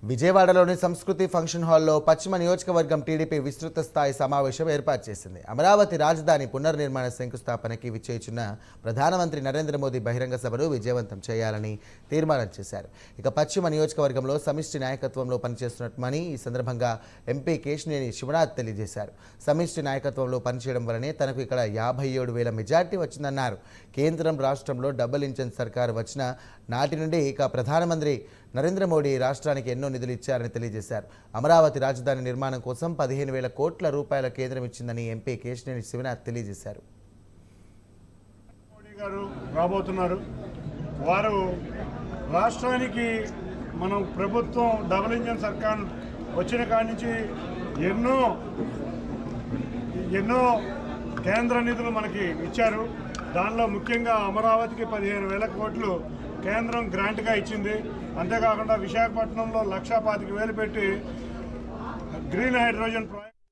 విజయవాడలోని సంస్కృతి ఫంక్షన్ హాల్లో పశ్చిమ నియోజకవర్గం టీడీపీ విస్తృత స్థాయి సమావేశం ఏర్పాటు చేసింది. అమరావతి రాజధాని పునర్నిర్మాణ శంకుస్థాపనకి విచ్చేయుచున్న ప్రధానమంత్రి నరేంద్ర మోదీ బహిరంగ సభను విజయవంతం చేయాలని తీర్మానం చేశారు. ఇక పశ్చిమ నియోజకవర్గంలో సమిష్టి నాయకత్వంలో పనిచేస్తున్నట్మని ఈ సందర్భంగా ఎంపీ కేశినేని శివనాథ్ తెలియజేశారు. సమిష్టి నాయకత్వంలో పనిచేయడం వల్లనే తనకు ఇక్కడ 57,000 మెజార్టీ వచ్చిందన్నారు. కేంద్రం రాష్ట్రంలో డబుల్ ఇంజన్ సర్కారు వచ్చిన నాటి నుండి ఇక ప్రధానమంత్రి నరేంద్ర మోడీ రాష్ట్రానికి ఎన్నో నిధులు ఇచ్చారని తెలియజేశారు. అమరావతి రాజధాని నిర్మాణం కోసం 15,000 కోట్ల రూపాయల కేంద్రం ఇచ్చిందని ఎంపీ కేశినేని శివనాథ్ తెలియజేశారు. మోడీ గారు రాబోతున్నారు. వారు రాష్ట్రానికి మనం ప్రభుత్వం డబుల్ ఇంజన్ సర్కార్ వచ్చిన కాడి నుంచి ఎన్నో కేంద్ర నిధులు మనకి ఇచ్చారు. దానిలో ముఖ్యంగా అమరావతికి 15,000 కోట్లు కేంద్రం గ్రాంట్గా ఇచ్చింది. అంతేకాకుండా విశాఖపట్నంలో 1,25,000 పెట్టి గ్రీన్ హైడ్రోజన్ ప్రాజెక్ట్